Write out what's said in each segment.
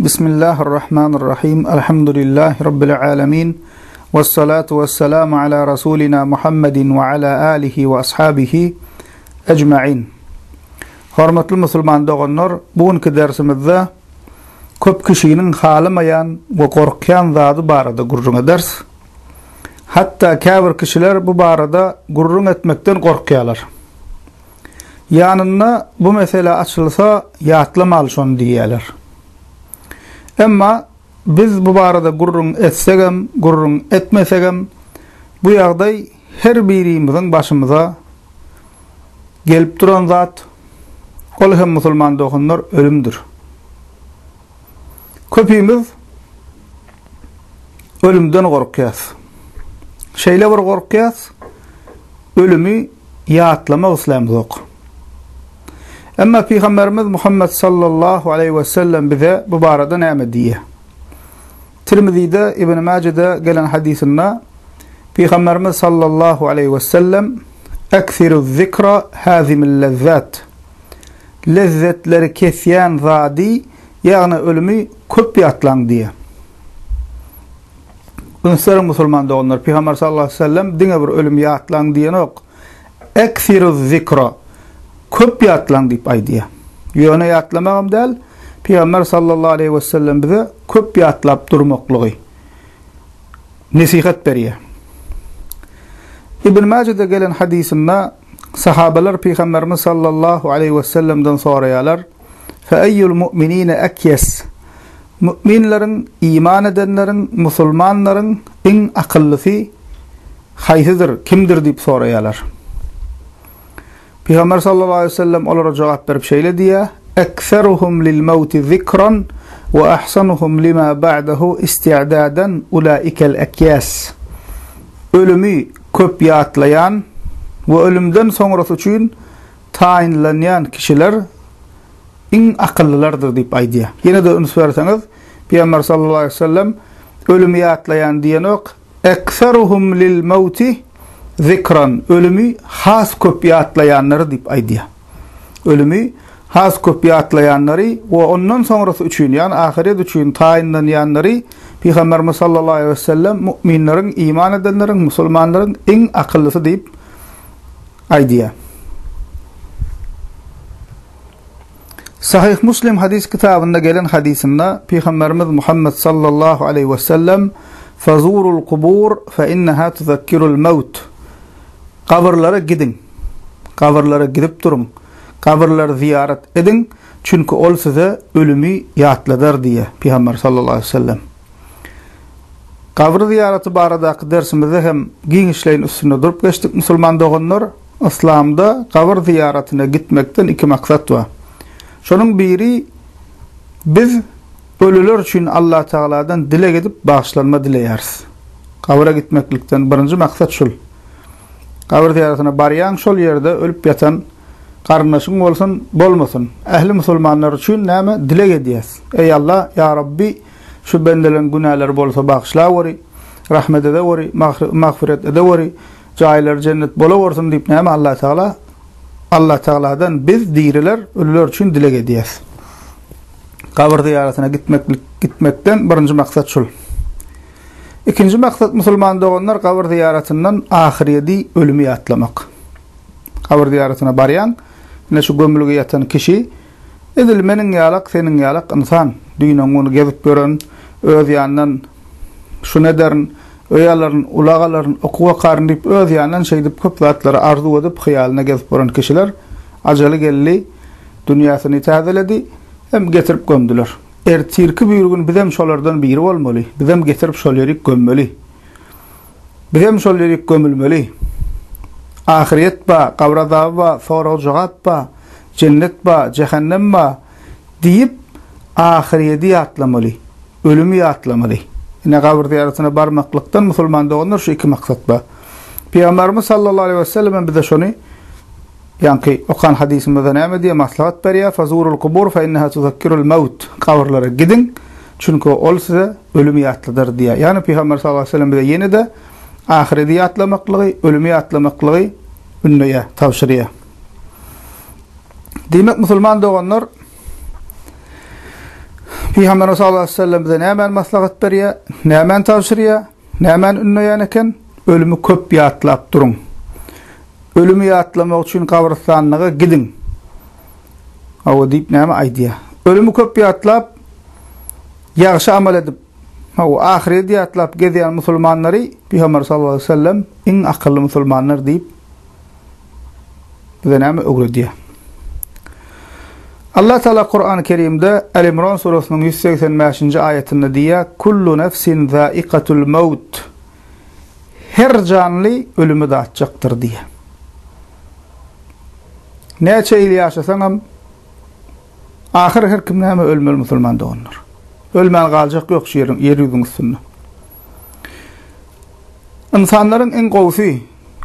Bismillahirrahmanirrahim. Elhamdülillahi Rabbil alemin. Vessalatu vesselamu ala Rasulina Muhammedin ve ala alihi ve ashabihi ecma'in. Hormatly musulman dogonlar, bugünkü dersimizde köp kişinin halamayan ve korkyan zady barada gurrun ders. Hatta käbir kişiler bu barada gurrun etmekten korkýarlar. Yanına bu mesele açılsa yatlamaly şonu diýerler. Emma biz bu barada gurrun etsegem, gurrun etmesegem bu ýagdaý her birimiziň başymyza gelip duran zat, ol hem musulman dogunlar ölümdür. Köpümiz ölümden gorkýas. Şeýle bir gorkýas, ölümü ýatlama uslamyz ok. Emma Peygamberimiz Muhammed sallallahu aleyhi ve sellem bize bu barada näme diýär? Tirmizi'de, İbn Mace'de gelen hadisinde Peygamberimiz sallallahu aleyhi ve sellem "Eksiru zikra hazimil lezzat." Lezzetleri kesýän zady, ýagny ölümi köp ýatlaň diýär. Önsör musulman doganlar Peygamber sallallahu aleyhi ve sellem diňe bir ölüm ýatlaň diýen ok. Eksiru zikra köp ýatlaň diýip aýdýar. Ýöne ýatlamagam däl, Peygamber sallallahu aleyhi ve sellem bize köp ýatlap durmaklygy nesihat berýär. İbn Mace'de gelen hadisinde sahabeler Peygamberimiz sallallahu aleyhi ve sellem'den soraýarlar: "Fe eyyul mu'minine ekyes?" Müminlerin, iman edenlerin, musulmanların en akıllısı haysidir, kimdir diýip soraýarlar. Peygamber sallallahu aleyhi ve sellem olara cevap berip şeýle diýär: "Ekseruhum lil mauti zikran ve ahsanuhum lima ba'dahu isti'dadan ulaikel ekyas." Ölümü köp ýatlayan we ölümden soňrasy üçin taýinlenýän kişiler en akıllılardır diýip aýdýar. Ýene de üns berseňiz, Peygamber sallallahu aleyhi ve sellem ölümü ýatlayan diýen ok, "Ekseruhum lil mauti zikran." Ölümü has köp ýatlayanlary diýip aýdýar. Ölümü has köp ýatlayanlary we ondan soňrasy üçin, ýani ahiret üçin taýinlenýänleri Peygamberimiz sallallahu aleyhi ve sellem müminlerin, iman edenlerin, musulmanların en akıllysy diýip aýdýar. Sahih Muslim hadis kitabında gelen hadisinde Peygamberimiz Muhammed sallallahu aleyhi ve sellem "Fazurul kubur fe innaha tuzakkirul maut." Kabirlere gidin. Kabirlere gidip durun. Kabirleri ziyaret edin. Çünkü ol size ölümü ýatladar diye Peygamber sallallahu aleyhi ve sellem. Kabir ziyareti baradaky dersimizde hem giňişlerin üstüne durup geçtik musulman doganlar. İslamda kabir ziyaretine gitmekten iki maksat var. Şonun biri, biz ölüler üçin Allah Teala'dan dilek edip bağışlanma dileýäris. Kabire gitmeklikden birinci maksat şol. Kabir ziyaretine barýan şol ýerde ölüp ýatan garnaşyň bolsun, bolmasyn. Ähli musulmanlar üçin näme dilek edýäs? Ey Allah, ya Rabbi, şu bendelerin günahları bolsa bağışla weri, rahmet ede weri, mağfiret ede weri, jaýlar cennet bola bolsun diýip näme Allah Teala'dan biz diriler ölüler üçin dilek edýäs. Kabir ziyaretine gitmekten birinci maksat şol. İkinci maksat musulman doganlar kabir ziyaretinden ahireti ölümü ýatlamak. Kabir ziyaretine barýan, ne şu gömülge ýatan kişi edil meniň ýalak, seniň ýalak insan, düýnüň onu gezip gören, öz ýandan şu nederin, öýalaryň, ulagalaryň okuwa karyn diýip öz ýandan şeýdip köp zatlary arzu edip hyýalyna gezip gören kişiler ajaly geldi, dünýäsyny täzeledi, hem getirip gömdüler. Ertirki bir gün bizem şolardan biri bolmaly. Bizem getirip şol ýerik gömmeli. Bizem şol ýerik gömülmeli. Ahiret ba, kabr azabı ba, sonra jazap ba, cennet ba, cehennem ba diýip ahireti ýatlamaly, ölümü ýatlamaly. Ine kabir ziyaretine barmaklykdan musulman doganlar şu iki maksat ba. Peygamberimiz sallallahu aleyhi ve sellem bize şonu ýanky okan hadisimizde näme diýär? Maslahat berýär: "Fazurul kubur fe innaha tuzakkirul maut." Kabirlere gidin, çünkü ol size ölümü ýatladar diýär. Ýani Peygamber sallallahu aleyhi ve sellem bize ýene de ahireti ýatlamaklygy, ölümü ýatlamaklygy ünneýär, tawşirýär. Demek musulman doganlar Peygamber sallallahu aleyhi ve sellem bize nämen maslahat berýär, nämen tavsirýär, nämen ünleýän eken? Ölümü köp ýatlap durun. Ölümü ýatlamak üçin kabrstanlyga gidin. Awa diýip näme aýdýar? Ölümü köp ýatlap ýaxşy amal edip, ahiret ýatlap gezýän musulmanlary Peygamber sallallahu aleyhi ve sellem iň akylly musulmanlar diýip bize näme öwredýär? Allah Teala Kur'an-ı Kerim'de El-İmran surasının 185. ayetinde diye kullu nefsin zâikatul maut, her canlı ölümü dağıtacaktır diye. Neçe il yaşasanam ahir her kim näme ölmeli musulman doğunur. Ölmän galjak yok şu yer yüzüň üstünde. İnsanların en gowsy,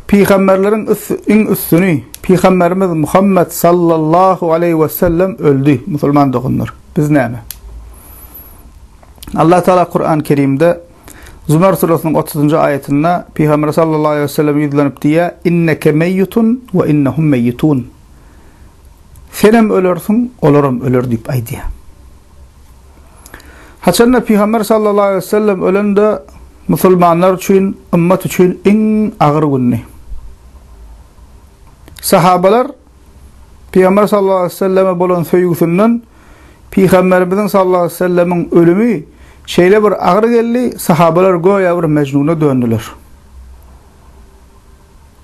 peygamberlerin en üstünü, Peygamberimiz Muhammed sallallahu aleyhi ve sellem öldü, musulman doğunur. Biz näme? Allah Teala Kur'an-ı Kerim'de Zümer surasının 30. ayetinde Peygamber sallallahu aleyhi ve sellem yüzlenip diye inneke meyyitun ve innehum meyyitun. Senem ölürsün, olurum ölür deyip aýdýar. Haçanna Peygamber sallallahu aleyhi ve sellem ölende musulmanlar üçin, ümmet üçin en ağır günni. Sahabalar Peygamber sallallahu aleyhi ve selleme bolan söýgüsünden Peygamberimizin sallallahu aleyhi ve sellemin ölümü şeýle bir ağır geldi, sahabalar goýa bir mecnuna döndüler.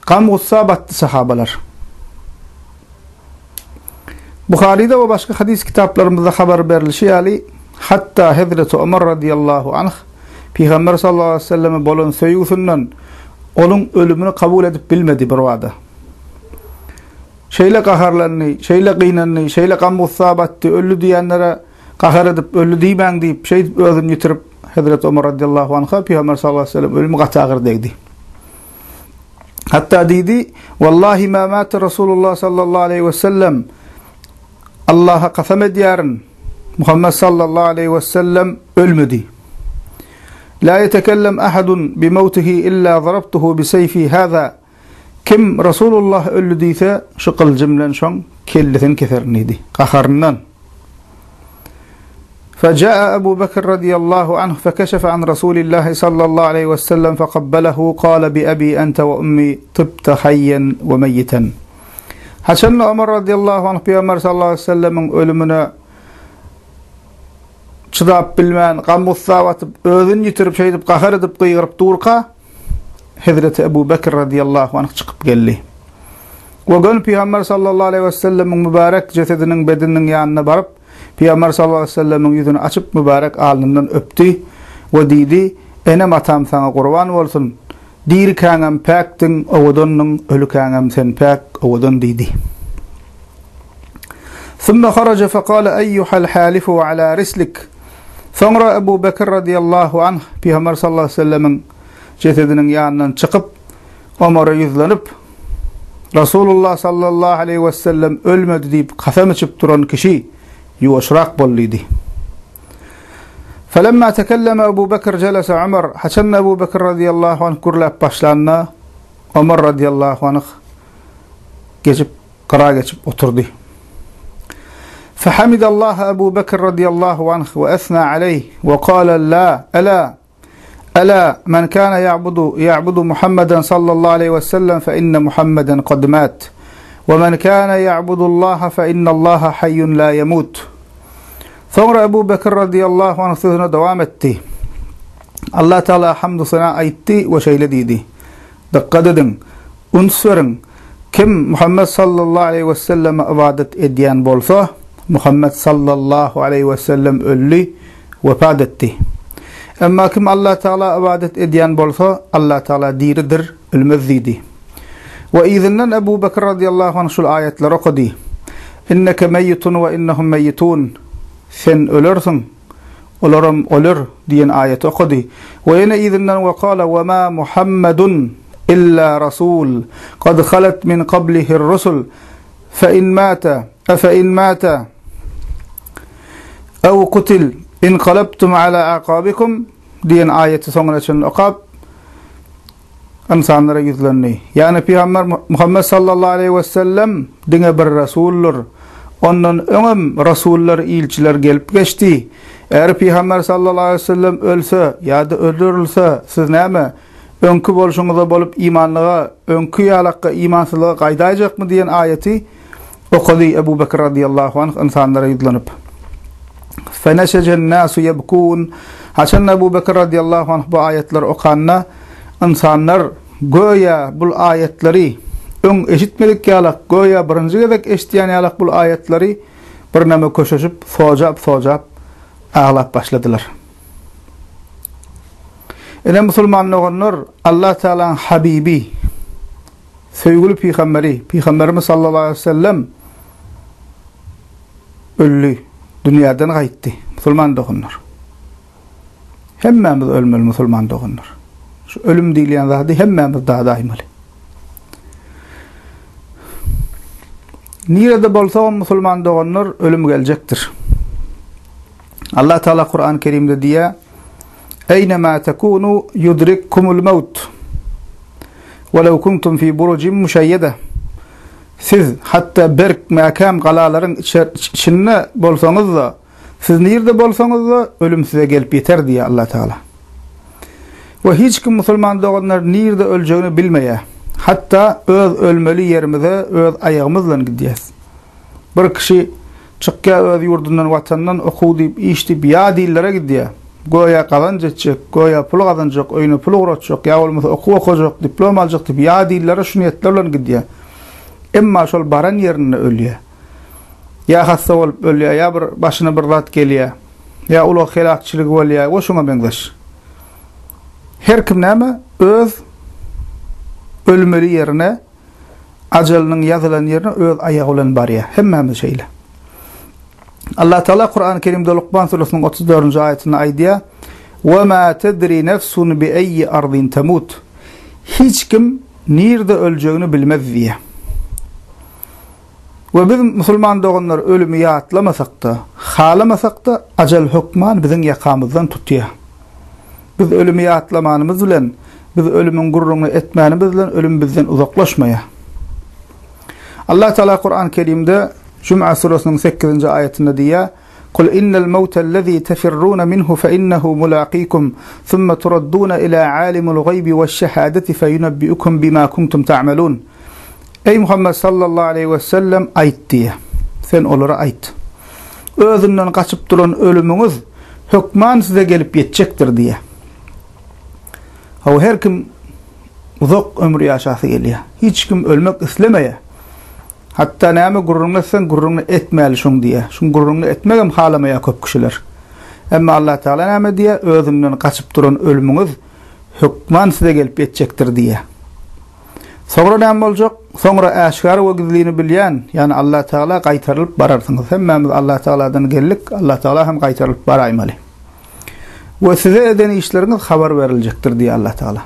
Gam gussa batdy sahabalar. Buhari'de ve başka hadis kitaplarımızda haber berilişi ýaly hatta Hazreti Ömer radıyallahu anh Peygamber sallallahu aleyhi ve selleme bolan söýgüsünden onun ölümünü kabul edip bilmedi bir wada. Şeýle gaharlandy, şeýle gynandy, şeýle gam gussa batdy, öldü diýenlere gahar edip öldü diýmän diýip özüni ýitirip Hazreti Ömer radıyallahu anh'a Peygamber sallallahu aleyhi ve sellem ölümü gatagır diýdi. Hatta diýdi: "Wallahi ma mata Rasulullah sallallahu aleyhi ve sellem." Allah'a kasam edýärin. Muhammed sallallahu aleyhi ve sellem ölmedi. La yetekellem ahadun bi mawtihi illa zarabtuhu bi sayfi hada. Kim Rasulullah öldü diýse, şu kılıcımlan şoň kellisini keserdi. Gaharyndan. فجاء أبو بكر رضي الله عنه فكشف عن رسول الله صلى الله عليه وسلم فقبله قال بأبي أنت وأمي طبت حيا وميتا. Haçan Ömer radıyallahu anh Peygamber sallallahu aleyhi ve sellem'in ölümüne çydap bilmän, gam gussa batyp, özüni ýitirip şeýdip, gahar edip, gyýryp durka Hazreti Ebu Bekir radıyallahu anh çykyp geldi. O gün Peygamber sallallahu aleyhi ve sellem'in mübarek cesedinin bedeninin ýanyna baryp Peygamber sallallahu aleyhi ve sellem'in ýüzüni açyp mübarek alnından öpdi we diýdi: "Enem atam sana gurban bolsun. Dir kaňam päkdiň, owudanyň ölü kaňam sen päk, owadan" diýdi. ثم خرج فقال أيها الحالف على رسلك. Sonra Ebu Bekir radıyallahu anh Peygamber sallallahu aleyhi ve sellem'in cesedinin ýanyndan çykyp Ömer'e ýüzlenip Rasulullah sallallahu aleyhi ve sellem ölmedi diýip kasam içip duran kişi ýuwaşrak boldy. فلما تكلم أبو بكر جلس عمر. حسن أبو بكر رضي الله عنه كرلap başlanna Ömer radıyallahu anh geçip qara geçip oturdu. فحمد الله أبو بكر رضي الله عنه وأثنى عليه وقال ألا من كان يعبد محمدا صلى الله عليه وسلم فإن محمدا قد مات ومن كان يعبد الله فإن الله حي لا يموت. Sonra Ebu Bekir radıyallahu anh sözüne devam etti. Allah Teala hamdü sana aytti ve şeýle diýdi: "Dikkat edin, uns verin. Kim Muhammed sallallahu aleyhi ve selleme ibadet edýän bolsa, Muhammed sallallahu aleyhi ve sellem öldü, vefat etdi. Emma kim Allah Teala ibadet edýän bolsa, Allah Teala diridir, ölmez diýdi." Ve izinden Ebu Bekir radıyallahu anh şul ayetleri okudy: "İnneke meyyitun ve innehum meyyitun." Sen ölürsün, olaram ölür diyen ayet okudu. Ve yine izinden ve kâle ve mâ Muhammedun illa rasul kad halet min qablihir rusul fe in mâta ev kutil in qalabtum ala aqabikum diyen ayeti sonuna için okap insanlara yüzlenni. Yani Peygamber Muhammed sallallahu aleyhi ve sellem dine bir rasullur. Ondan öňem rasullar, ilçiler gelip geçti. Eğer Peygamber sallallahu aleyhi ve sellem ölse ya da öldürülse siz näme önkü bolşuňyza bolup imanlyga, önkü ýalakka imansızlyga gaýdaýjakmy diýen ayeti okudy Ebu Bekir radiyallahu anh insanlara ýüzlanyp. Feneşecen nasu yebkun. Hasan Ebu Bekir radiyallahu anh bu ayetler okanna insanlar goya bul ayetleri öň eşitmedik ýalak goya birinji gezek eşitýän ýalak bul ayetleri bir näme köşeşip sojap ağlap başladılar. Ene musulmanlar Allah Teala'nın habibi sevgili Peygamberimiz sallallahu aleyhi ve sellem öldü. Dünyadan gaýtdy. Musulman dogunlar. Hemmemiz ölmeli musulman dogunlar. Şu ölüm diýilen zady hemmemiz daha daýmaly. Nirede bolsa musulman dogunlar ölüm geljekdir. Allah Teala Kur'an-ı Kerim'de diýär: "Eynema tekunu yudrikkumul maut. Welaw kuntum fi burujin mushayyada." Siz hatta berk makam galaların içinde bolsaňyz da, siz nirde bolsaňyz da ölüm size gelip yeter diýär Allah Teala. Ve hiç kim musulman doganlar nirde öljegini bilmeýär. Hatta öz ölmeli yerimize öz ayağımızla gidýäs. Bir kişi çıkka öz yurdundan, vatandan okuw diýip, iş diýip, ýa dillere gidýär. Goya kazanjak, goya pul kazanjak, öýüne pul uğratjak, ýa bolmasa okuw okujak, diploma aljak diýip, ýa dillere şu niýetler bilen gidýär. Emma şol baran yerine ölýär. Ya hassa bolup ölýär, ya bir başyna bir zat gelýär. Ya uly helakçylyk bolýar, oşuňa benzeş. Her kim näme öz ölmeli yerine, ajalynyň ýazylan yerine öz aýagy bilen barýar. Hemmemiz şeýle. Allah Teala Kur'an-ı Kerim'de Luqman Suresi'nin 34. ayetinde aýdýar: "Ve-ma tedri nefsun bi ayyi ardin temut." Hiç kim nirde öljegini bilmez diýär. Ve biz musulman doganlar ölümü ýatlamasak da, halamasak da ajal hukman biziň ýakamyzdan tutýar. Biz ölümü ýatlamanymyz bilen, biz ölümün gurruny etmänimiz bilen ölüm bizden uzaklaşmaýar. Allah Teala Kur'an-ı Kerim'de Cuma Suresi'nin 8. ayetinde diýär: "Kul innel mawtellezî tefirrûne minhu fe innehu mulâqîkum, thumma turaddûne ilâ âlimul gaybi veş-şehâdeti feyunebbi'ukum bimâ kuntum ta'melûn." Ey Muhammed sallallahu aleyhi ve sellem aýt diýär. Sen olara aýt. Özünden kaçıp duran ölümüňiz hukman size gelip ýetjekdir diýär. Her kim uzak ömür ýaşasy gelýär. Hiç kim ölmek islemeýär. Hatta näme gurrunly etsen gurrunly etmäli şoň diýär. Şoň gurrunly etmegem halamaýar köp kişiler. Emma Allah Teala näme diýär? Özünden kaçıp duran ölümüňiz hukman size gelip ýetjekdir diýär. Sonra näme boljak? Sonra aşkar we gizlini bilýän, ýani Allah Teala gaýtarylyp bararsyňyz. Hemmemiz Allah Teala'dan geldik, Allah Teala hem gaýtarylyp baraýmaly. Ve size eden işleriniz haber verilecektir diye Allah Teala.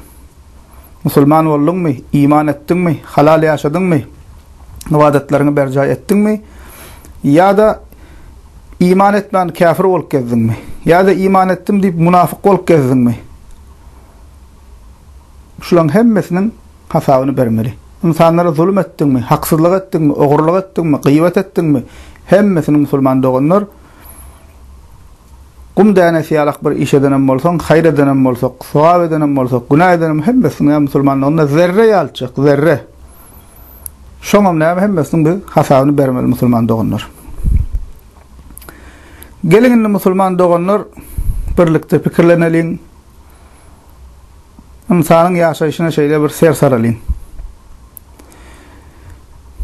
Musulman oldunmy, iman etdiňmi, halal ýaşadyňmy, ibadetlerini berja etdiňmi, ya da iman etmän kafir bolup gezdiňmi, ya da iman etdim diýip munafyk bolup gezdiňmi? Şularyň hemmesiniň hasabyny bermeli. İnsanlara zulüm etdiňmi, haksızlyk etdiňmi, ogurlyk etdiňmi, gıybet etdiňmi? Hemmesini musulman doganlar gumdanesi ýalak bir iş edenem bolsaň, haýr edenem bolsak, sowap edenem bolsak, günah edenem hemmesini musulmanlygyna zerre ýalçyk, zerre. Şoňam näme hemmesini biz hasabyny bermeli musulman doganlar. Gelin musulman doganlar birlikde pikirleneliň. İnsanyň ýaşaýyşyna şeýle bir ser saralyn.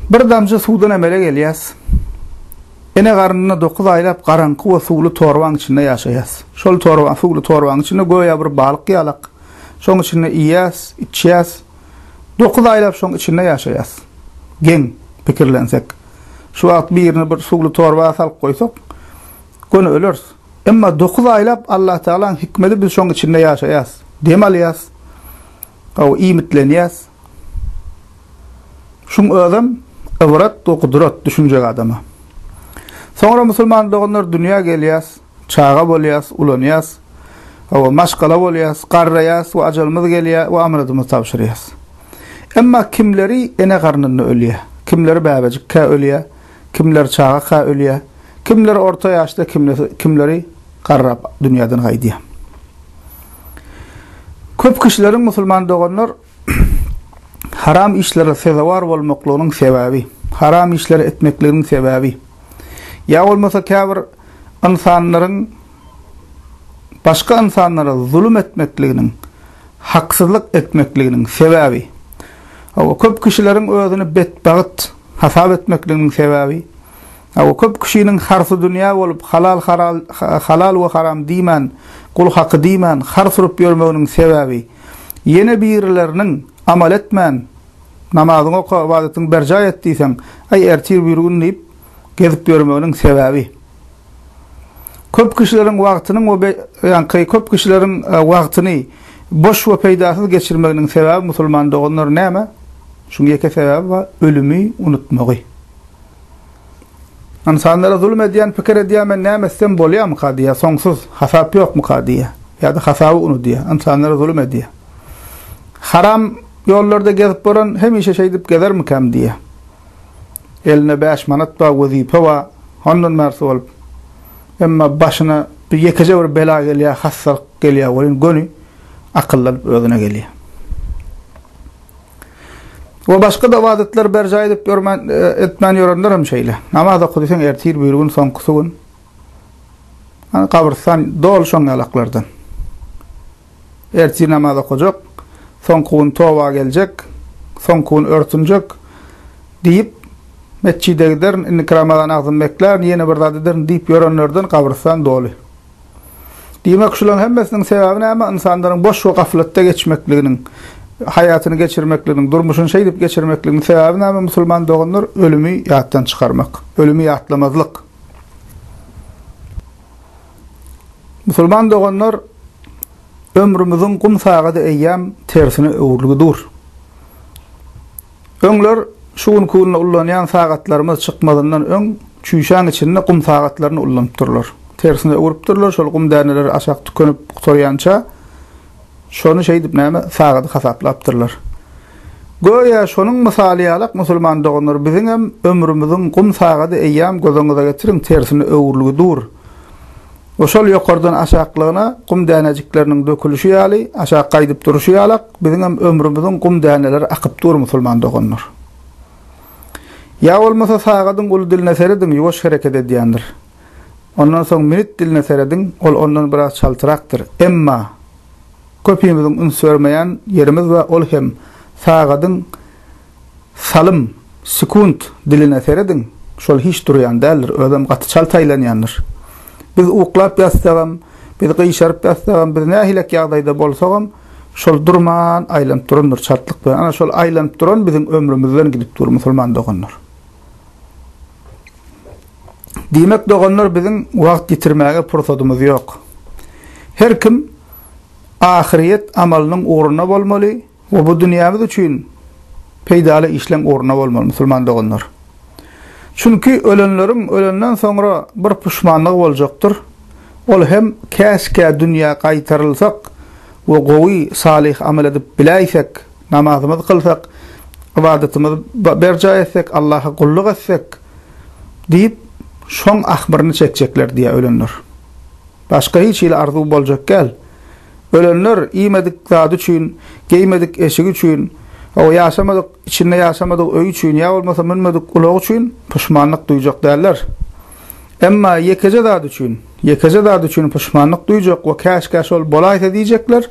Bir damja suwdan emele gelýäs. Ene garnyna 9 aýlap garanky we suwly torbaň içinde ýaşaýas. Şol torbaň, suwly torbaň içinde goýa bir balyk ýalak. Şoň içinde iýäs, içýäs. 9 aýlap şoň içinde ýaşaýas. Geň pikirlensek. Şu wagt birini bir suwly torba salyp goýsak, gönü ölür. Emma 9 aýlap Allah Teala'nın hikmeti biz şoň içinde ýaşaýas. Demalýas. O imitlenýäs. Şoň adam ibret, dokudrat düşünjek adama. Sonra musulman doganlar dünýä gelýäs, çağa bolýas, ulanýas, maşgala bolýas, garraýas we ajalymyz gelýär we amradymyz tapşyrýas. Emma kimleri ene garnyny ölýär, kimleri bäbejikkä ölýär, kimleri çağa ölýär, kimleri orta ýaşda, kimleri qarrap dünýäden gaýdy. Köp kişilerin musulman doganlar haram işlere sezawar bolmaklygynyň sebebi, haram işleri etmekliginiň sebebi, ya bolmasa käbir insanlaryň başka insanlara zulüm etmekliginiň, haksızlyk etmekliginiň sebebi, o köp kişilerin özüni betbagyt hasap etmekliginiň sebebi, o köp kişiniň harfy dünýä bolup halal we haram diýmän, kul haqqy diýmän, har surup ýörmeginiň sebebi, ýene birileriniň amal etmän, namazyny oka, ibadetyň berja etdiýsen, ay ertir buyrugyny diýip gezip ýörmeginiň sebebi. Köp kişilerin köp kişilerin wagtyny boş we peýdasyz geçirmeginiň sebebi musulman doganlar näme? Şuň ýeke sebebi we ölümi unutmagy. İnsanlara zulüm edýän, pikir edýän men näme etsem bolýarmy kadiýa, soňsuz hasap ýokmy kadiýa, ýa-da hasaby unutýar, insanlara zulüm edýär. Haram ýollarda gezip boran hemişe şey dip gezermikem diýe. Eline 5 manat ba wezipe wa ondan mersi bolup, emma başyna bir ýekece bir bela gelýär, hassalyk gelýär, bolyn göni akyllanıp özüne gelýär. O başka da ibadetler berja edip etmän ýörenler hem şeýle. Namaza kudysyn ertir buyrugun soňky gün. Ana kabrstan dol şoň alaklardan. Ertir namaza kojak, soňky gün towa geljek, soňky gün örtünjek diýip mescide gider, ikramadan agzym bekler, ýene bir zat eder diýip ýörenlerden kabrstan doly. Diýmek şolaryň hemmesiniň sebebi näme? İnsanlaryň boş we gaflatda geçmekliginiň, hayatyny geçirmekliginiň, durmuşyny şey dip geçirmekliginiň sebebi näme? Musulman doganlar ölümi ýatdan çykarmak, ölümi ýatlamazlyk. Musulman doganlar ömrümüziň gumsagady eýýäm tersine öwürligidir. Öňler şuň kunna ullanýan sagatlarymyz çykmadyndan öň çüýşäň içinde gum sagatlaryny ullanyp durlar. Tersine öwürüp durlar, şol gum däneleri aşak tükönüp gutorýança şonu şey dip näme sagaty hasaplapdyrlar. Goýa şonuň misaly ýalyk musulman doganlar biziň hem ömrümüziň gum sagaty eýýäm gözüňize getiriň tersine öwürligidir. Oşol ýokardan aşaklygyna gum dänejikleriniň dökülüşi ýaly, aşak gaýdyp duruşy ýalyk biziň hem ömrümüziň gum däneleri akyp dur musulman doganlar. Ya olmasa sagatyň ul diline seredin, ýoş hereket edýändir. Ondan soň minit diline seredin, ol ondan biraz çaltyrakdyr. Emma köpüýümizin üns vermeýän yerimiz we ol hem sagatyň salym, sekunt diline seredin, şol hiç durýan däldir, özüm gaty çaltaýlanýandyr. Biz uklap ýatsagam, biz gyşaryp ýatsagam, biz nähilek ýagdaýda bolsagam, şol durman aýlanyp durandyr çatlyk bilen. Ana şol aýlanyp duran biziň ömrümizden gidip dur musulman doganlar. Diýmek doganlar biziň wagt ýitirmäge pursatymyz ýok. Her kim ahiret amalynyň uğruna bolmaly we bu dünýämiz üçin peýdaly işleň uğruna bolmaly musulman doganlar. Çünki ölenden soňra bir puşmanlyk boljakdyr. Ol hem käske dünýä gaýtarylsak we gowy salih amal edip biläýsek, namazymyzy kılsak, ibadetimizi berja etsek, Allaha kulluk etsek diýip şoň ahbaryny çekjekler diýe ölenler. Başka hiç ile arzu boljak gel. Ölenler iýmedik zat üçin, geýmedik eşik üçin, o ýaşamadyk, içinde ýaşamadyk öý üçin, ýa bolmasa minmedik ulag üçin puşmanlyk duýjak däller. Emma ýekece zat üçin puşmanlyk duýjak we käşke şol bolaýsa diýjekler.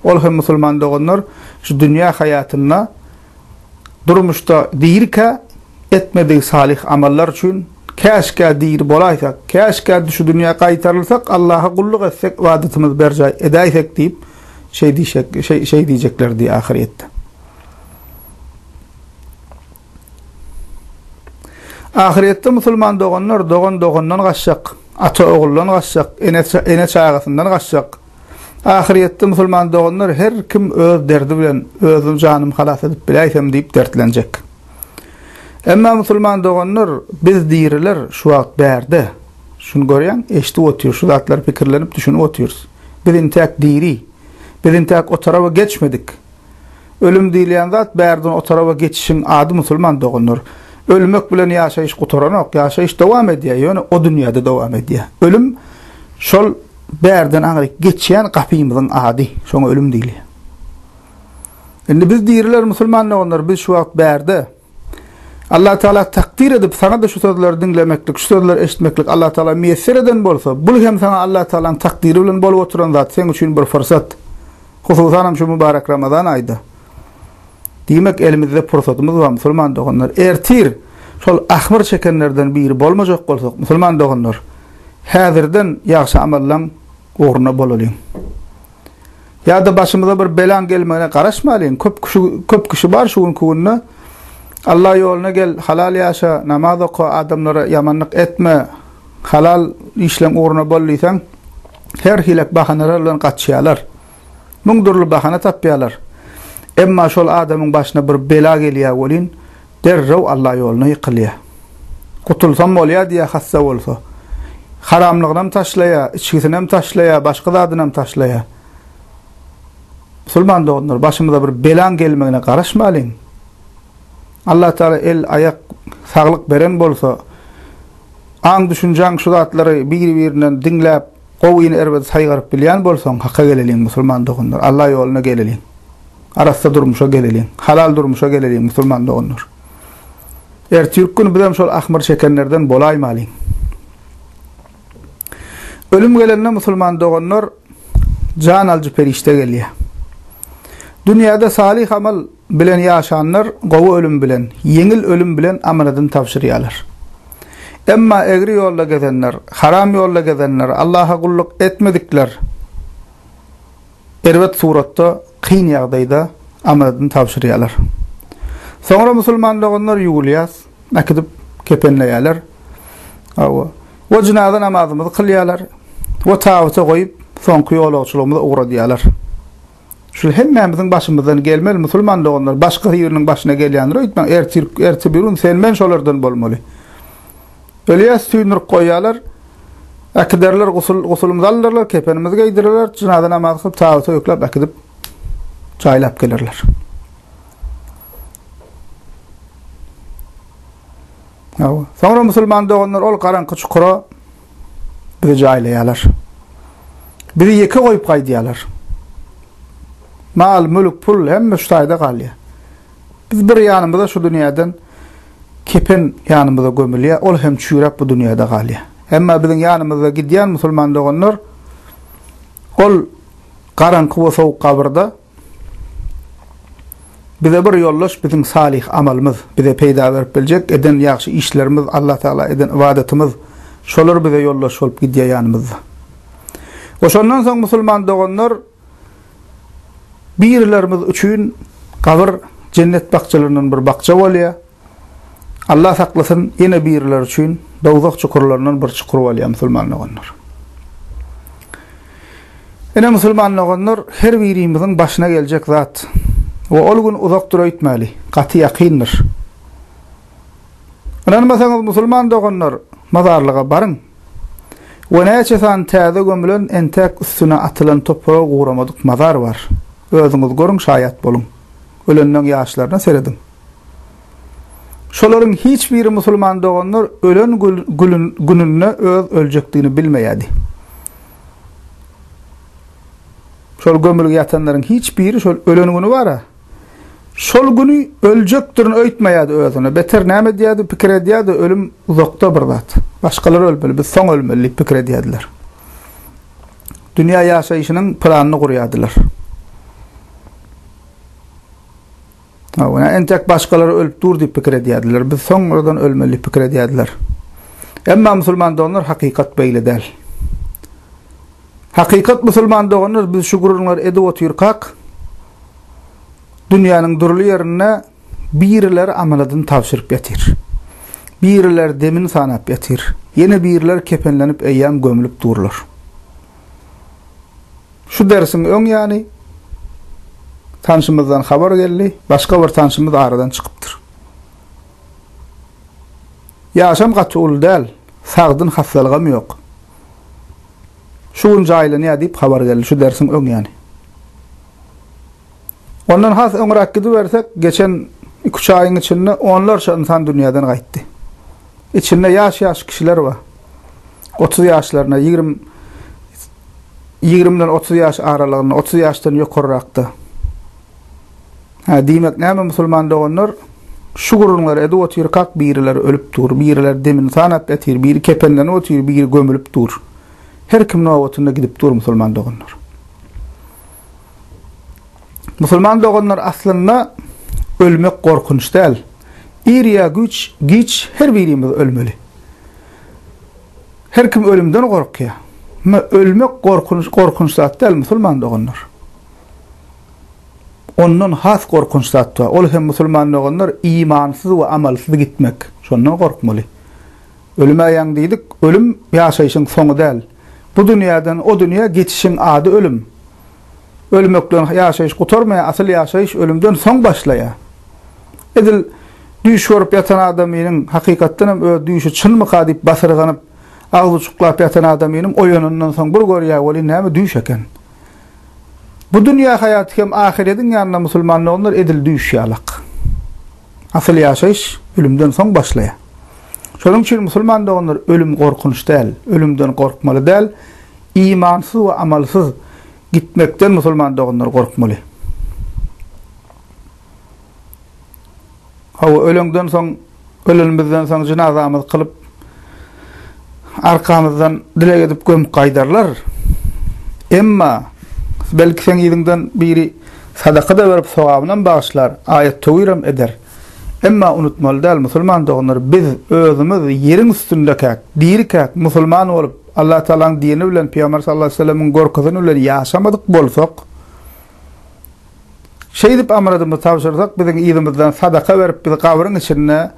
Ol hem musulman doganlar şu dünýä hayatyna durmuşda diýirke etmedik salih amallar üçin käşke diýir bolaýsak, käşke şu dünýä gaýtarylsak, Allaha kulluk etsek, ibadetimiz berja edäýsek diýip şey diýjekler diýe ahiretde. Ahiretde musulman doganlar dogandan gaçjak, ata oguldan gaçjak, ene çagasyndan gaçjak. Ahiretde musulman doganlar her kim öz derdi bilen özüm janym halas edip biläýsem diýip dertlenjek. Emma musulman doganlar biz diýirler şu wagt bärde. Şunu görýän, eşitip otyr, şu zatlar pikirlenip düşünip otyrs. Biz intak diýri. Biz intak o tarafa geçmedik. Ölüm diýilen zat bärden o tarafa geçişiň ady musulman doganlar. Ölmek bilen ýaşaýyş gutoranok, ýaşaýyş dowam edýär, ýöne o dünýäde dowam edýär. Ölüm şol bärden aňyryk geçýän gapymyzyň ady, şoňa ölüm diýil. Indi biz diýirler musulmanlar onlar biz şu wagt bärde Allah Taala takdir edip sana da şu sözleri dinlemeklik, şu sözleri eşitmeklik Allah Taala müyesser eden bolsa, bul hem sana Allah Taala'nın takdiri bilen bolup oturan zat sen üçin bir fırsat. Hususan şu mübarek Ramazan ayda. Diýmek elimizde fursatymyz bar musulman doganlar. Ertir şol ahmar çekenlerden biri bolmajak bolsak musulman doganlar. Häzirden ýaxşy amallaň uğruna bolalım. Ya da başımıza bir belan gelmene garaşmalıyın. Köp kişi bar şu gününe Allah yoluna gel, halal yaşa, namaz oku, adamlara yamanlık etme, halal işlem uğruna bolluysan, her hilek bahanalarla kaçıyalar. Mungdurlu bahana tapyalar. Emma şol adamın başına bir bela geliyor olin, derrev Allah yoluna yıkılıyor. Kutulsam olya diye hassa olsa. Haramlıqdan taşlaya, içkisinden taşlaya, başka zadından taşlaya. Musulman doğunlar, başımıza bir belan gelmegine garaşmalıyın. Allah Teala el ayak sağlık beren bolsa, aň düşünjäň şu zatlary bir-birinden dinläp, gowyny erbet saýgaryp bilýän bolsaň, hakka geleliň musulman dogunlar. Allah ýoluna geleliň. Arasda durmuşa geleliň. Halal durmuşa geleliň musulman dogunlar. Türk günü bilen şol ahmar çekenlerden bolaýmalyň. Ölüm gelende musulman dogunlar can alıcı perişte gelýär. Dünyada salih amal bilen yaşanlar, gowy ölüm bilen, yeňil ölüm bilen amaladan tapşyrýarlar. Emma egri ýolda gezenler, haram ýolda gezenler, Allah'a kulluk etmedikler, erbet suratda, kyn ýagdaýda amaladan tapşyrýarlar. Soňra musulmanlar ýugulýas, akydip kepenleýärler. O cenaza namazymyzy kılýarlar, o tawata goýup, soňky ýolagçylygymyza uğradýarlar. Şu hemmemizin başımızdan gelmeli musulman doganlar başka ýeriniň başyna gelýändir öýtmäň erti birun sen men şolardan bolmaly. Öliýäs süýnür goýýarlar. Akiderler gusulymyzy alyrlar, kepenimizi giydirirler, cenaza namazı kılıp tawata ýöklep akydip çaýlap gelirler. Soňra musulman doganlar ol garanky çukura bir jaýlaýarlar. Biri ýeke goýup gaýdýarlar. Mal, mülk, pul hemme şu taýda galýar. Biz bir ýanymyzda şu dünýäden kepen ýanymyzda gömülýär, ol hem çüýrep bu dünýäde galýar. Emma biziň ýanymyzda gidýän musulman doganlar ol garanky we sowuk kabrda bize bir ýollaş biziň salih amalymyz, bize peýda berip biljek eden ýaxşy işlerimiz, Allah Taala eden ibadetimiz, şolar bize ýollaş bolup gidýär ýanymyzda. Oşondan soň musulman doganlar birilerimiz üçün kabir cennet bakçalarının bir bakça bolýar. Allah saklasın yine biriler üçün dowzak çukurlarının bir çukur bolýar musulmanlar. Ene musulmanlar her birimizin başına geljek zat. O ol gün uzak duraýtmaly, gaty ýakyndyr. Anan masaňyz musulman doganlar mazarlyga barın. O näçe täze gömülen entek üstüne atylan toprağa uğramadyk mazar bar. Özüňiz görüň şaýat bolun. Ölenden ýaşlaryna seredin. Şolaryň hiç biri musulman doganlar ölen gününe öz öljekdigini bilmeýärdi. Şol gömülge ýatanlaryň hiç biri şol ölen günü bara. Şol günü öljekdirini öýtmeýärdi özüne. Beter näme diýärdi, pikir edýärdi, ölüm uzakda bir zat. Başgalar ölmeli, biz soň ölmeli pikir edýärdiler. Dünýä ýaşaýyşynyň planyny gurýardylar. Entek başkaları ölüp dur diýip pikir edýärdiler. Biz soňradan ölmeli pikir edýärdiler. Emma musulman doganlar hakykat beýle däl. Hakykat musulman doganlar biz şu gururlar edip oturýarkak, dünýäniň durly ýerine biriler amaladan tapşyryp ýatyr. Biriler demin sanap ýatyr. Ýene biriler kepenlenip eýýän gömülüp durlar. Şu dersiň öň ýany tanışımızdan haber geldi, başka bir tanışımız aradan çıkıptır. Yaşam gatyul däl, sagdyn hassalygam ýok. Şuň jaýlyny ýadyp haber geldi, şu dersiň öň ýany. Ondan has öňrak gidip bersek, geçen 2 aýyň içinde onlarça insan dünýäden gaýtdy. İçinde ýaş kişiler bar. 30 ýaşlaryna, 20'den 30 yaş aralığında, 30 yaştan yukarırakta. Demek näme musulman dogonlar şu gurunlar edi otyr kak biriler ölüp dur, biriler demin sanap etir, biri kepenlen otyr, biri gömülüp dur. Her kim nawatında gidip dur musulman dogonlar. Musulman dogonlar aslında ölmek korkunç değil. İriya güç her birimiz ölmeli. Her kim ölümden korkuyor. Ama ölmek korkunç zat değil musulman dogonlar. Onun has korkunç zat var. Ol hem musulman dogonlar imansız ve amalsız gitmek. Şondan korkmalı. Ölüme yan dedik, ölüm yaşayışın sonu değil. Bu dünyadan o dünya geçişin adı ölüm. Ölmekten yaşayış kurtarmaya, asıl yaşayış ölümden son başlaya. Edil düş görüp yatan adamının hakikatten o düşü çın mı kadip basırganıp ağzı çuklap yatan adamının o yönünden son bir görüyor oli näme düş eken. Bu dünya hayatı hem ahiretin yanında musulmanlar onlar edil düş yalak. Asıl yaşayış ölümden son başlaya. Şunun için musulman da onlar ölüm korkunç değil, ölümden korkmalı değil, imansız ve amalsız gitmekten musulman da onlar korkmalı. Hava ölümden son, ölümümüzden son cenazamız kılıp arkamızdan dile edip gömüp kaydarlar. Emma belki sen yedinden biri sadaka da verip sevabından bağışlar, ayet tevirim eder. Emma unutmalı değil musulman da onlar biz özümüz yerin üstündeki dirikak musulman olup Allah Teala'nın dini bilen Peygamber sallallahu aleyhi ve sellem'in gorkuzunu bilen yaşamadık bolsak şey dip amradımız tavşırsak bizim idimizden sadaka verip bizi kavrın içine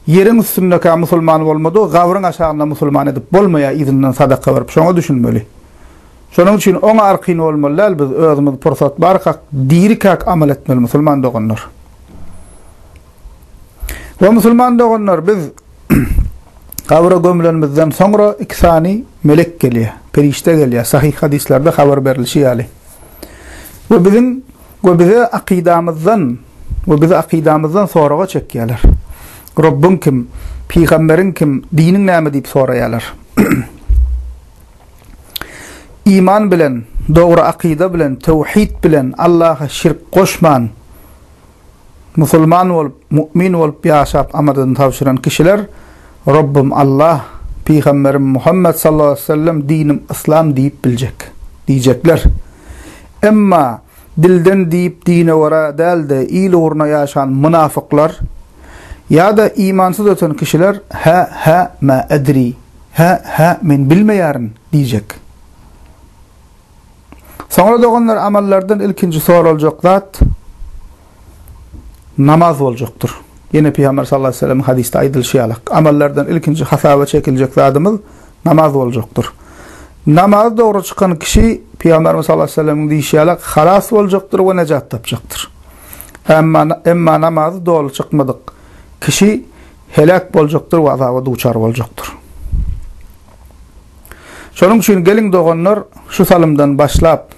yerin üstündeki musulman olmadı kavrın aşağında musulman edip bolmaya idinden sadaka verip şunu düşünmeli. Şunun için ona arkin olmalı biz özümüz fırsat barkak dirikak amel etmeli musulman doğanlar. Ve musulman doğanlar biz kavra gömülenimizden sonra ikisani melek geliyor, perişte geliyor. Sahih hadislerde haber verilişi yani. Ve bize akidamızdan sonra çekiyorlar. Rabbin kim, Peygamberin kim, dinin näme deyip sorayalar. İman bilen, doğru akide bilen, tevhid bilen, Allah'a şirk koşman, musulman olup, mümin olup yaşap amadını tavşıran kişiler Rabbim Allah, Peygamberim Muhammed sallallahu aleyhi ve sellem dinim İslam deyip bilecek, diyecekler. Emma dilden deyip dine vara değil de iyil uğruna yaşayan münafıklar ya da imansız öten kişiler ma edri, men bilmeyerin diyecek. Sonra da onlar amellerden ilkinci soru olacak zat namaz olacaktır. Yine Peygamber sallallahu aleyhi ve sellem hadiste aydılışı alak. Amellerden ilkinci hasaba çekilecek zatımız namaz olacaktır. Namaz doğru çıkan kişi Peygamber sallallahu aleyhi ve sellem'in deyişi alak halas olacaktır ve necat tapacaktır. Emma namazı doğru çıkmadık. Kişi helak olacaktır ve azaba duçar olacaktır. Şunun için gelin doğanlar şu salımdan başlap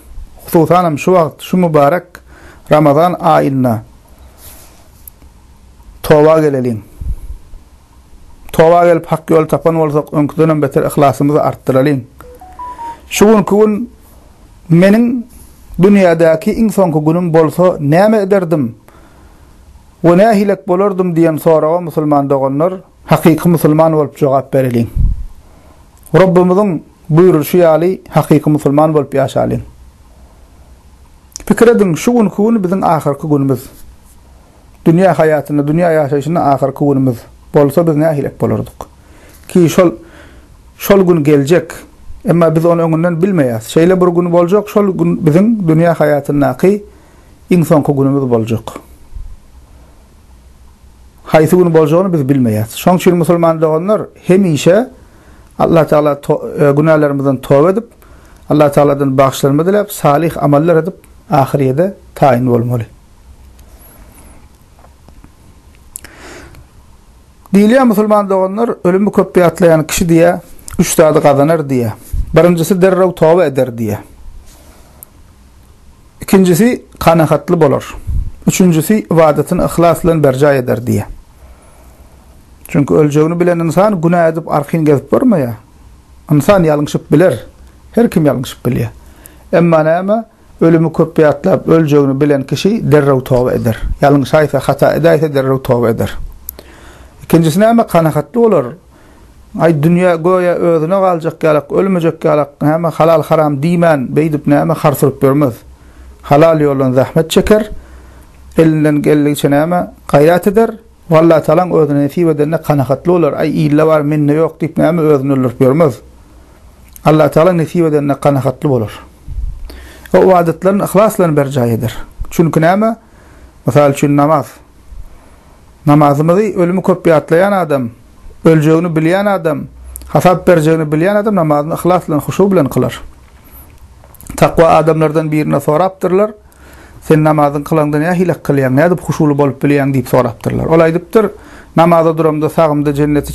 hususanım şu vakt, şu mübarek Ramazan ayına tova gelelim. Tova gelip hak yol tapan olsak önküden beter ihlasımızı arttıralım. Şu gün menin dünyadaki en sonki günüm bolsa näme ederdim ve näme hilek bolardım diyen sorağa musulman doğanlar hakiki musulman olup cevap verelim. Rabbimizin buyuruşu yali hakiki musulman olup yaşayalım. Fikir edin şu gün bizim ahirki günümüz. Dünya hayatında, dünya yaşayışında ahirki günümüz bolsa biz näme hilek bolardık. Ki şol gün gelecek. Ama biz onu öňünden bilmeýäs. Şeýle bir gün boljak, şol gün bizim dünya hayatyndaky iň soňky günimiz boljak. Haýsy gün boljagyny biz bilmeýäs. Şoň üçin musulman doganlar hemişe Allah Taala günahlarymyzdan tövbe edip, Allah Taala'dan bagşlanma dilep, salih amallar edip ahirede tayin bolmaly. Diýilýär musulman doganlar ölümi köp ýatlayan kişi diye 3 taýda gazanar diye. Birincisi derrew tövbe eder diye. İkincisi kanahatly bolar. Üçüncüsü ibadetini ihlas bilen berja eder diye. Çünkü öljegini bilen insan günah edip arkin gezip barmaýa. İnsan ýalňyşyp biler. Her kim ýalňyşyp bilýär. Emma näme? Ölümü köpüye atlap öleceğini bilen kişi derrew tawba eder. Yalnız haysa hata edaysa derrew tawba eder. İkincisi näme? Kanakatly bolar. Ay dünya goya özüne galjak galak, ölmejek galak, näme halal haram diýmän, beýdip näme harsyryp bermez. Halal ýoldan zahmet çeker, elinden geldiğince näme gaýrat eder. Wallahi talan özüne nesip edende kanakatly bolar. Ay illa bar menne ýok diýip näme özüne öldürip bermez. Allah taala nesip edende kanakatly bolar. O ibadetlerin ihlaslan berjay eder. Çünkü näme? Mesal üçin namaz. Namazymyzy ölümü köpüye atlayan adam, öleceğini bilýän adam, hasap berjeğini bilýän adam namazyny ihlas bilen, huşu bilen kılar. Takwa adamlardan birine sorapdyrlar. Sen namazyny kılanda näme hilek kılýan, näde huşulu bolup bilýän diýip sorapdyrlar. Ol aýdypdyr, namaza duramda sagymda cenneti,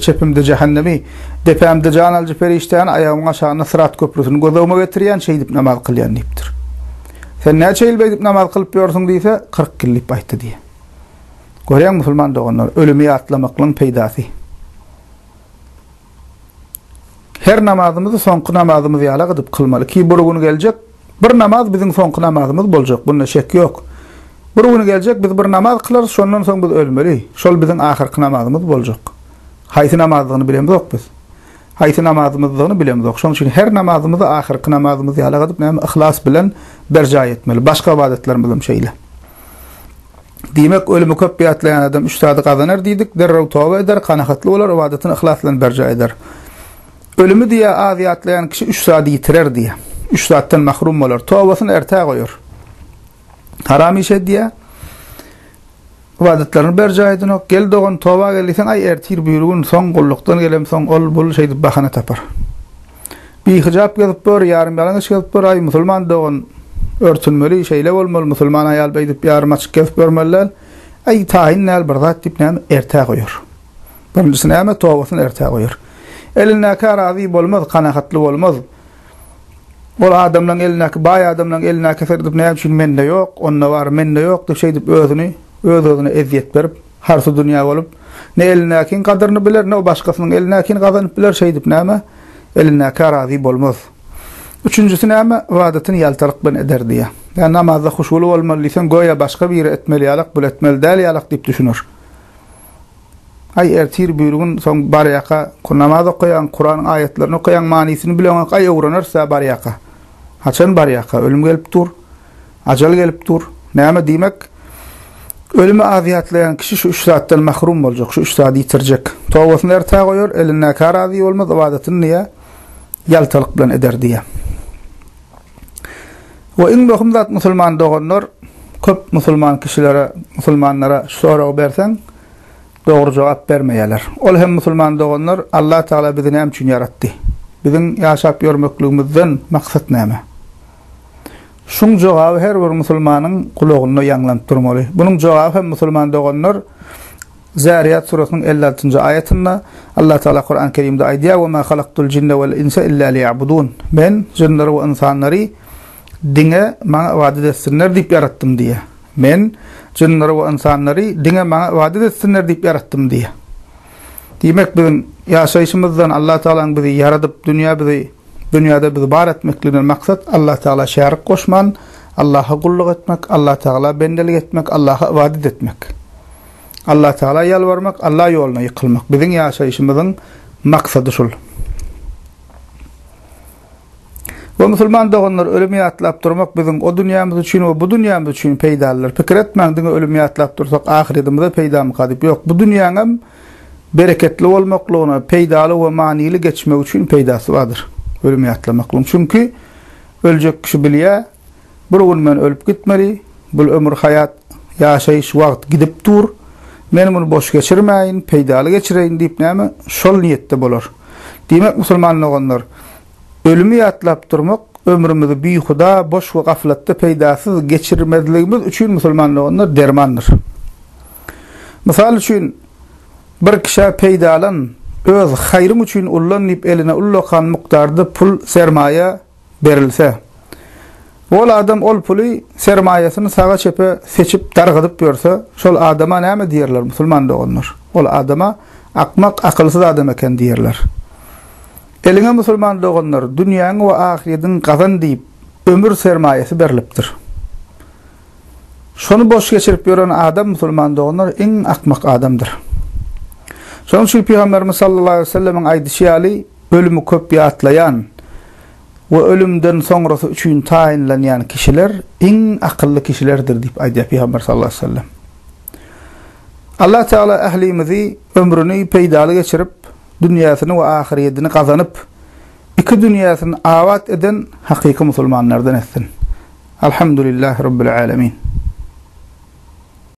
çepimde cehennemi, depemde janaljy periştan, ayağımın aşağına sırat köprüsünü gözüme getirýän şey diýip namaz kılýan diýipdir. Sen näçe ýyl beýdip namaz kılıp ýörsiň diýse 40 ýyl diýip aýtdy diýe. Görýän musulman doganlar ölümi ýatlamaklaryň peýdasy. Her namazymyzy soňky namazymyzy ýaly gydyp kılmaly ki bir gün geljek bir namaz biziň soňky namazymyz boljak. Bunda şek ýok. Bir gün geljek biz bir namaz kılarys, şondan soň biz ölmeli. Şol biziň ahyrky namazymyz boljak. Haýsy namazyny bilemizok biz. Haýsy namazymyzyny bilemizok. Şoň üçin her namazymyzy ahyrky namazymyzy ýaly gydyp näme ihlas bilen berjay etmeli. Başga ibadetlerimiz şeýle. Demek ölümü köpüye atlayan adam üstadi kazanar diýdik, derrew tawba eder, kanakatly bolar, ibadetyny ihlas bilen berjay eder. Ölümü diýe azy atlayan kişi 3 saat ýitirer diýe. 3 saatdan mahrum bolar, tawbasyny ertäge goýar. Haram işe diýe ibadetlerini berjay edinok, gel dogan tawba gelsen ay ertir buýrugun soň gollukdan gelem soň ol bul şeýdi bahana tapar. Bir hijab gelip bör, ýarym ýalaňyş gelip bör, ay musulman dogan örtünmeli şeyle bolmaly, musulman ayal beýdip ýarym açyk kesip görmeliler. Ay taýinnäl bir zat diýip näme ertäge goýar. Birincisi näme tawbasyny ertäge goýar. Eline karazy bolmaz, kanakatly bolmaz. Ol adamlaryň eline baý adamlaryň eline keserip näme üçin mende ýok, onda bar mende ýok diýip şeýdip özüne eziyet berip, harsy dünýä bolup, ne elinekiň kadryny biler, ne başgasynyň elinekiň gazanyp biler şeýdip näme eline karazy bolmaz. Üçüncüsü näme? Ibadetyny ýaltaryk bilen eder diýe. Ýa namazda huşulu bolmalysan, goýa başga bir etmeli ýalak, bul etmeli däl ýalak diýip düşünür. Ay ertir buýrugun soň bar ýaka namaz okuyan, Kur'an ayetlerini okuyan manysyny bilen ay öwrenirse bar ýaka. Haçan bar ýaka ölüm gelip dur, ajal gelip dur. Näme diýmek? Ölümi aziyatlayan kişi şu 3 saatdan mahrum boljak, şu 3 saat ýitirjek. Tawbasyny ertäge goýar, eline karazy bolmaz, ibadetyny niýe ýaltalyk bilen eder diýe. Ve in möhüm zat musulman doganlar, köp musulman kişilere, musulmanlara soraw bersen, dogry jogap bermeýärler. Ol hem musulman doganlar Allah Taala bizi näme üçin yaratdy? Biziň ýaşap ýörmekligimizden maksat näme? Şuň jogaby her bir musulmanyň kulagyna ýanglanyp durmaly. Bunyň jogaby hem musulman doganlar Zariyat surasynyň 56-njy ayetinde Allah Taala Kur'an-ı Kerimde aýdýar: "Wa ma halaqtul jinna wal insa illa liya'budun." Men jinleri we insanlary diňe maňa ibadet etsinler diýip yaratdym diýe. Men jinleri we insanlary diňe maňa ibadet etsinler diýip yaratdym diýe. Demek biziň ýaşaýşymyzdan Allah Taalaň bizi yaradyp dünýäde bizi bar etmekliginden maksat Allah Taala şärik goşman, Allah'a kulluk etmek, Allah Taala bendelik etmek, Allah'a ibadet etmek. Allah Taala ýalbarmak, Allah ýoluna ýykylmak. Biziň ýaşaýşymyzyň maksady şol. Bu musulman doganlar ölümi ýatlap durmak biziň o dünýämiz üçin we bu dünýämiz üçin peýdalar. Pikir etmäň diňe ölümi ýatlap dursak ahiretimizde peýdamy kadyp ýok. Bu dünýäňem bereketli bolmaklygyna, peýdaly we manyly geçmek üçin peýdasy bardyr. Ölümi ýatlamaklygyň. Çünki öljek kişi bilýär, bir gün men ölüp gitmeli, bu ömür hayat ýaşaýyş wagt gidip dur. Men bunu boş geçirmeyin, peýdaly geçireyin diýip näme şol niýetde bolar. Demek musulman olanlar ölümi ýatlap durmak ömrümüzi beýhuda, boş we gaflatda peýdasyz geçirmezligimiz üçin musulman olanlar dermandyr. Misal üçin bir kişi peýdalan öz hayrym üçin ullanyp eline ullakan mukdarda pul sermaye berilse, ol adam ol puly sermayesyny sağa çepe seçip dargydyp ýörse, şol adama näme diýerler musulman doganlar? Ol adama akmak, akylsyz adam eken diýerler. Eline musulman doğanlar dünyanın ve ahiretin kazan deyip ömür sermayesi berilipdir. Şonu boş geçirip gören adam musulman doğanlar en akmak adamdır. Şonun için Peygamberimiz sallallahu aleyhi ve sellem'in aydışıyali ölümü köpye atlayan ve ölümden sonrası üçün tayinlenen kişiler en akıllı kişilerdir deyip aydı Peygamber sallallahu aleyhi ve sellem. Allah Teala ehlimizi ömrünü peydalı geçirip dünyasını ve ahiretini kazanıp iki dünyasını avat eden hakiki musulmanlardan etsin. Elhamdülillahi Rabbil alemin.